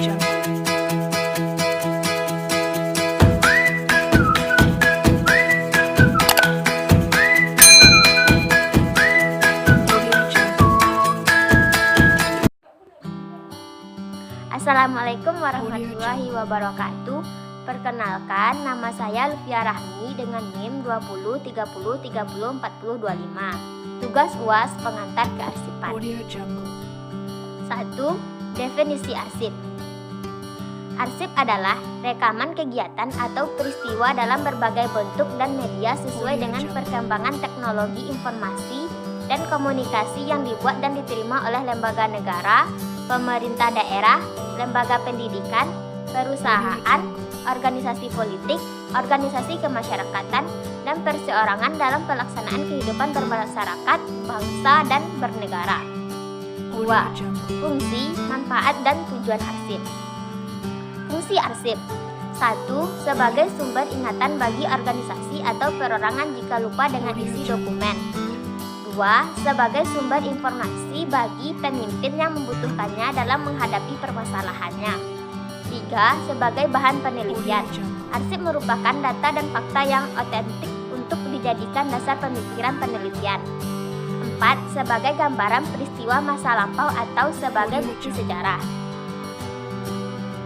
Assalamualaikum warahmatullahi wabarakatuh. Perkenalkan, nama saya Lufia Rahmi dengan NIM 2030304025. Tugas UAS pengantar kearsipan. 1. Definisi arsip. Arsip adalah rekaman kegiatan atau peristiwa dalam berbagai bentuk dan media sesuai dengan perkembangan teknologi informasi dan komunikasi yang dibuat dan diterima oleh lembaga negara, pemerintah daerah, lembaga pendidikan, perusahaan, organisasi politik, organisasi kemasyarakatan, dan perseorangan dalam pelaksanaan kehidupan bermasyarakat, bangsa, dan bernegara. 2. Fungsi, manfaat, dan tujuan arsip. Fungsi arsip. 1. Sebagai sumber ingatan bagi organisasi atau perorangan jika lupa dengan isi dokumen. 2. Sebagai sumber informasi bagi pemimpin yang membutuhkannya dalam menghadapi permasalahannya. 3. Sebagai bahan penelitian. Arsip merupakan data dan fakta yang otentik untuk dijadikan dasar pemikiran penelitian. 4. Sebagai gambaran peristiwa masa lampau atau sebagai bukti sejarah.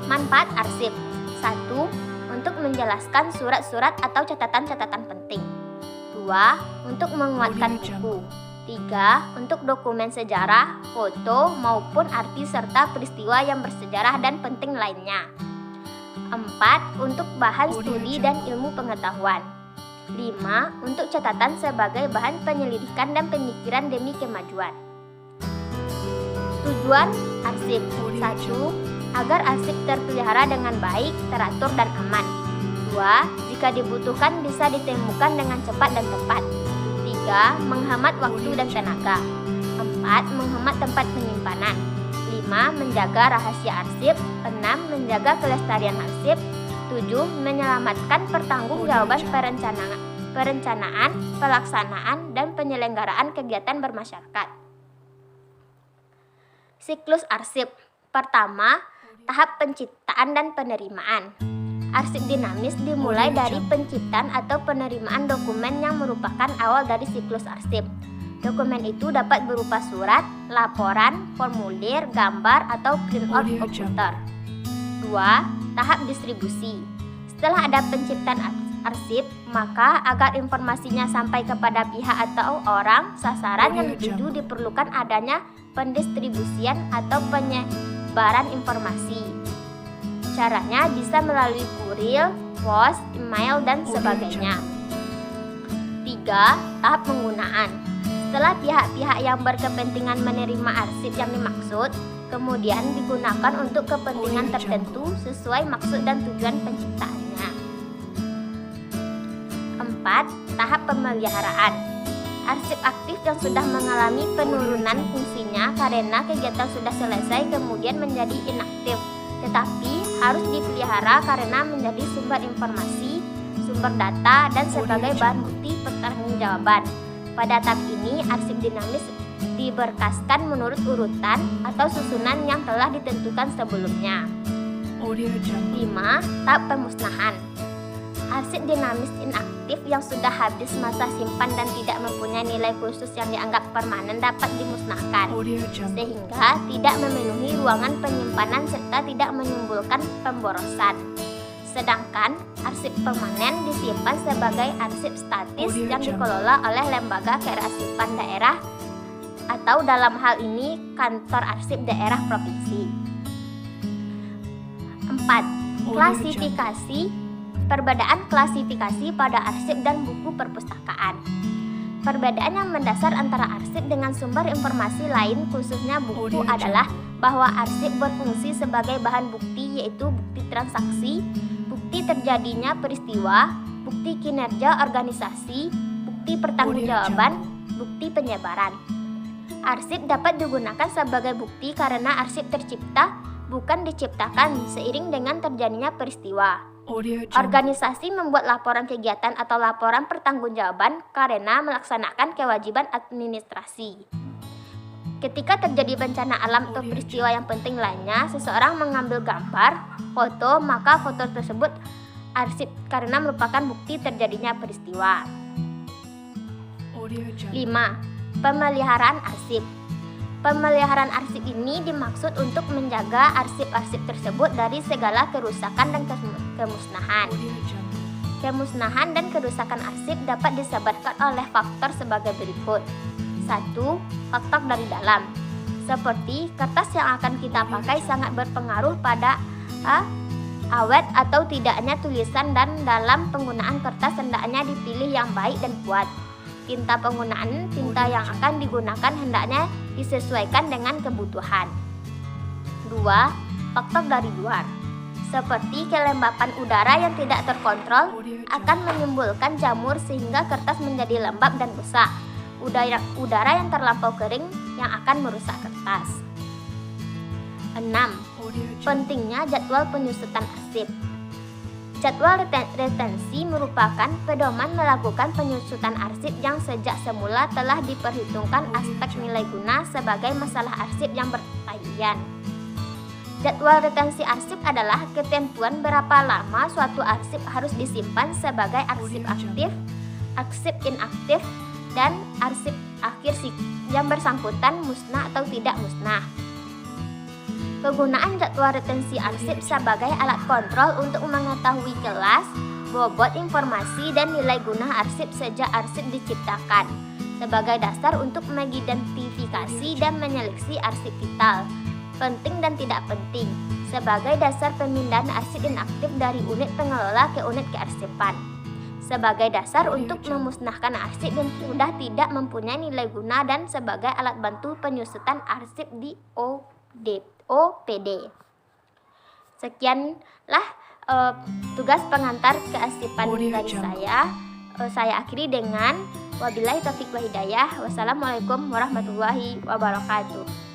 Manfaat arsip. 1. Untuk menjelaskan surat-surat atau catatan-catatan penting. 2. Untuk menguatkan buku. 3. Untuk dokumen sejarah, foto, maupun arti serta peristiwa yang bersejarah dan penting lainnya. 4. Untuk bahan studi dan ilmu pengetahuan. 5. Untuk catatan sebagai bahan penyelidikan dan pemikiran demi kemajuan. Tujuan arsip. 1. Agar arsip terpelihara dengan baik, teratur, dan aman. 2. Jika dibutuhkan bisa ditemukan dengan cepat dan tepat. 3. Menghemat waktu dan tenaga. 4. Menghemat tempat penyimpanan. 5. Menjaga rahasia arsip. 6. Menjaga kelestarian arsip. 7. Menyelamatkan pertanggungjawaban perencanaan, pelaksanaan, dan penyelenggaraan kegiatan bermasyarakat. Siklus arsip. Pertama, tahap penciptaan dan penerimaan. Arsip dinamis dimulai dari penciptaan atau penerimaan dokumen yang merupakan awal dari siklus arsip. Dokumen itu dapat berupa surat, laporan, formulir, gambar, atau printout komputer. 2. Tahap distribusi. Setelah ada penciptaan arsip, maka agar informasinya sampai kepada pihak atau orang sasaran yang dituju diperlukan adanya pendistribusian atau penyebaran informasi. Caranya bisa melalui kurir, pos, email, dan sebagainya. 3. Tahap penggunaan. Setelah pihak-pihak yang berkepentingan menerima arsip yang dimaksud, kemudian digunakan untuk kepentingan tertentu sesuai maksud dan tujuan penciptaannya. 4. Tahap pemeliharaan. Arsip aktif yang sudah mengalami penurunan fungsinya karena kegiatan sudah selesai kemudian menjadi inaktif, tetapi harus dipelihara karena menjadi sumber informasi, sumber data, dan sebagai bahan bukti pertanggungjawaban. Pada tahap ini, arsip dinamis diberkaskan menurut urutan atau susunan yang telah ditentukan sebelumnya. 5. Tahap pemusnahan. Arsip dinamis inaktif yang sudah habis masa simpan dan tidak mempunyai nilai khusus yang dianggap permanen dapat dimusnahkan, sehingga tidak memenuhi ruangan penyimpanan serta tidak menimbulkan pemborosan. Sedangkan arsip permanen disimpan sebagai arsip statis yang dikelola oleh lembaga kearsipan daerah atau dalam hal ini kantor arsip daerah provinsi. 4. Klasifikasi. Perbedaan klasifikasi pada arsip dan buku perpustakaan. Perbedaan yang mendasar antara arsip dengan sumber informasi lain khususnya buku adalah bahwa arsip berfungsi sebagai bahan bukti yaitu bukti transaksi, bukti terjadinya peristiwa, bukti kinerja organisasi, bukti pertanggungjawaban, bukti penyebaran. Arsip dapat digunakan sebagai bukti karena arsip tercipta bukan diciptakan seiring dengan terjadinya peristiwa. Organisasi membuat laporan kegiatan atau laporan pertanggungjawaban karena melaksanakan kewajiban administrasi. Ketika terjadi bencana alam atau peristiwa yang penting lainnya, seseorang mengambil gambar, foto, maka foto tersebut arsip karena merupakan bukti terjadinya peristiwa. 5. Pemeliharaan arsip. Pemeliharaan arsip ini dimaksud untuk menjaga arsip-arsip tersebut dari segala kerusakan dan kemusnahan. Kemusnahan dan kerusakan arsip dapat disebabkan oleh faktor sebagai berikut. 1. Faktor dari dalam. Seperti kertas yang akan kita pakai sangat berpengaruh pada awet atau tidaknya tulisan, dan dalam penggunaan kertas hendaknya dipilih yang baik dan kuat. Tinta yang akan digunakan hendaknya disesuaikan dengan kebutuhan. 2. Faktor dari luar. Seperti kelembapan udara yang tidak terkontrol akan menimbulkan jamur sehingga kertas menjadi lembab dan rusak. Udara yang terlampau kering yang akan merusak kertas. 6. Pentingnya jadwal penyusutan arsip. Jadwal retensi merupakan pedoman melakukan penyusutan arsip yang sejak semula telah diperhitungkan aspek nilai guna sebagai masalah arsip yang bertagihan. Jadwal retensi arsip adalah ketentuan berapa lama suatu arsip harus disimpan sebagai arsip aktif, arsip inaktif, dan arsip akhir yang bersangkutan musnah atau tidak musnah. Penggunaan jadwal retensi arsip sebagai alat kontrol untuk mengetahui kelas, bobot informasi, dan nilai guna arsip sejak arsip diciptakan, sebagai dasar untuk mengidentifikasi dan menyeleksi arsip vital, penting dan tidak penting, sebagai dasar pemindahan arsip inaktif dari unit pengelola ke unit kearsipan, sebagai dasar untuk memusnahkan arsip yang sudah tidak mempunyai nilai guna, dan sebagai alat bantu penyusutan arsip di OPD. Sekianlah tugas pengantar kearsipan dari saya. Saya akhiri dengan wabillahi taufiq wa hidayah. Wassalamualaikum warahmatullahi wabarakatuh.